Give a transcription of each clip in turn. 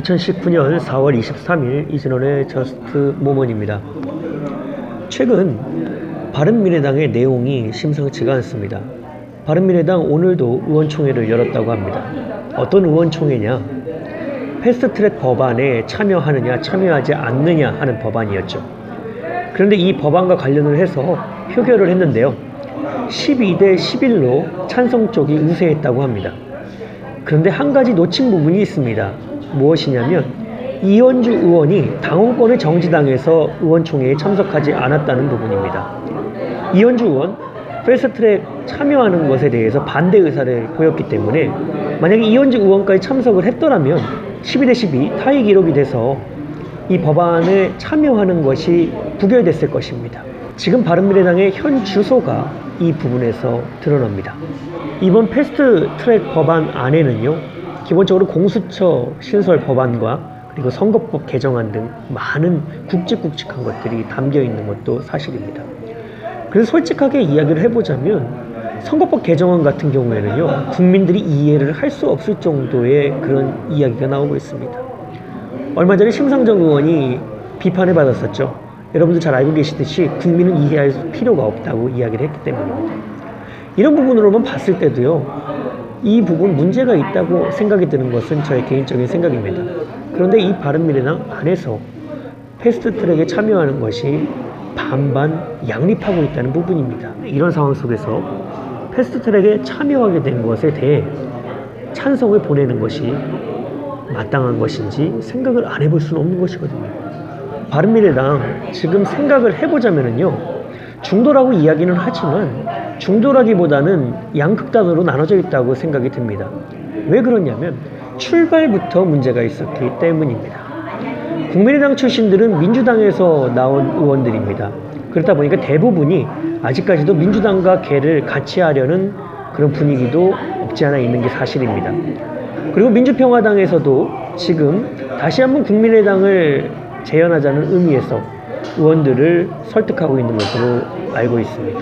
2019년 4월 23일 이진원의 저스트 모먼입니다. 최근 바른미래당의 내용이 심상치가 않습니다. 바른미래당 오늘도 의원총회를 열었다고 합니다. 어떤 의원총회냐? 패스트트랙 법안에 참여하느냐 참여하지 않느냐 하는 법안이었죠. 그런데 이 법안과 관련을 해서 표결을 했는데요. 12대 11로 찬성 쪽이 우세했다고 합니다. 그런데 한 가지 놓친 부분이 있습니다. 무엇이냐면 이현주 의원이 당원권을 정지당해서 의원총회에 참석하지 않았다는 부분입니다. 이현주 의원 패스트트랙 참여하는 것에 대해서 반대 의사를 보였기 때문에 만약에 이현주 의원까지 참석을 했더라면 12대 12 타의 기록이 돼서 이 법안에 참여하는 것이 부결됐을 것입니다. 지금 바른미래당의 현 주소가 이 부분에서 드러납니다. 이번 패스트트랙 법안 안에는요, 기본적으로 공수처 신설 법안과 그리고 선거법 개정안 등 많은 굵직굵직한 것들이 담겨 있는 것도 사실입니다. 그래서 솔직하게 이야기를 해보자면 선거법 개정안 같은 경우에는요, 국민들이 이해를 할 수 없을 정도의 그런 이야기가 나오고 있습니다. 얼마 전에 심상정 의원이 비판을 받았었죠. 여러분들 잘 알고 계시듯이 국민은 이해할 필요가 없다고 이야기를 했기 때문입니다. 이런 부분으로만 봤을 때도요, 이 부분 문제가 있다고 생각이 드는 것은 저의 개인적인 생각입니다. 그런데 이 바른미래당 안에서 패스트트랙에 참여하는 것이 반반 양립하고 있다는 부분입니다. 이런 상황 속에서 패스트트랙에 참여하게 된 것에 대해 찬성을 보내는 것이 마땅한 것인지 생각을 안 해볼 수는 없는 것이거든요. 바른미래당 지금 생각을 해보자면요, 중도라고 이야기는 하지만 중도라기보다는 양극단으로 나눠져 있다고 생각이 듭니다. 왜 그러냐면 출발부터 문제가 있었기 때문입니다. 국민의당 출신들은 민주당에서 나온 의원들입니다. 그렇다 보니까 대부분이 아직까지도 민주당과 개를 같이 하려는 그런 분위기도 없지 않아 있는 게 사실입니다. 그리고 민주평화당에서도 지금 다시 한번 국민의당을 재연하자는 의미에서 의원들을 설득하고 있는 것으로 알고 있습니다.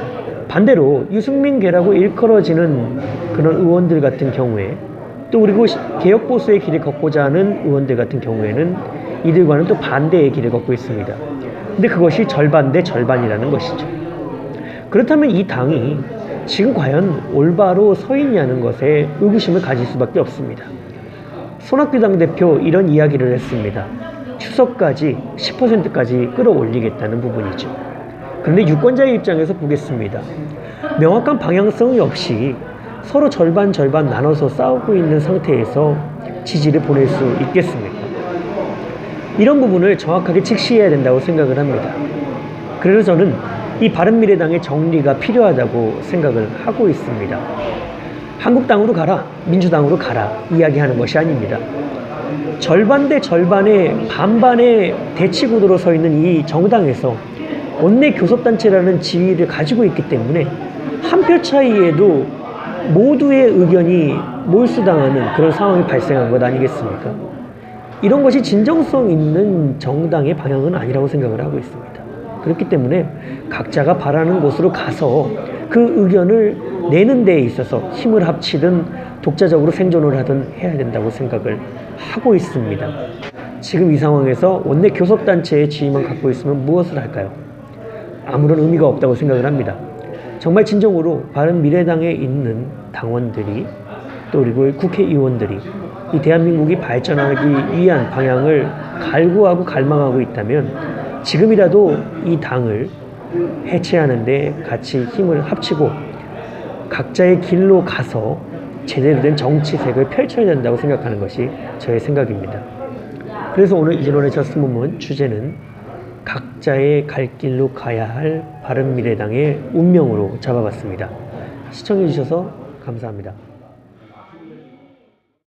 반대로 유승민계라고 일컬어지는 그런 의원들 같은 경우에, 또 그리고 개혁보수의 길을 걷고자 하는 의원들 같은 경우에는 이들과는 또 반대의 길을 걷고 있습니다. 근데 그것이 절반 대 절반이라는 것이죠. 그렇다면 이 당이 지금 과연 올바로 서 있냐는 것에 의구심을 가질 수밖에 없습니다. 손학규 당대표 이런 이야기를 했습니다. 추석까지 10%까지 끌어올리겠다는 부분이죠. 그런데 유권자의 입장에서 보겠습니다. 명확한 방향성이 없이 서로 절반 나눠서 싸우고 있는 상태에서 지지를 보낼 수 있겠습니까? 이런 부분을 정확하게 직시해야 된다고 생각을 합니다. 그래서 저는 이 바른미래당의 정리가 필요하다고 생각을 하고 있습니다. 한국당으로 가라, 민주당으로 가라 이야기하는 것이 아닙니다. 절반 대 절반의 반반의 대치구도로 서 있는 이 정당에서 원내 교섭단체라는 지위를 가지고 있기 때문에 한 표 차이에도 모두의 의견이 몰수당하는 그런 상황이 발생한 것 아니겠습니까? 이런 것이 진정성 있는 정당의 방향은 아니라고 생각을 하고 있습니다. 그렇기 때문에 각자가 바라는 곳으로 가서 그 의견을 내는 데에 있어서 힘을 합치든 독자적으로 생존을 하든 해야 된다고 생각을 하고 있습니다. 지금 이 상황에서 원내 교섭단체의 지위만 갖고 있으면 무엇을 할까요? 아무런 의미가 없다고 생각을 합니다. 정말 진정으로 바른미래당에 있는 당원들이, 또 그리고 국회의원들이 이 대한민국이 발전하기 위한 방향을 갈구하고 갈망하고 있다면 지금이라도 이 당을 해체하는 데 같이 힘을 합치고 각자의 길로 가서 제대로 된 정치색을 펼쳐야 된다고 생각하는 것이 저의 생각입니다. 그래서 오늘 이진원의 저스트 모먼 주제는 각자의 갈 길로 가야 할 바른미래당의 운명으로 잡아봤습니다. 시청해주셔서 감사합니다.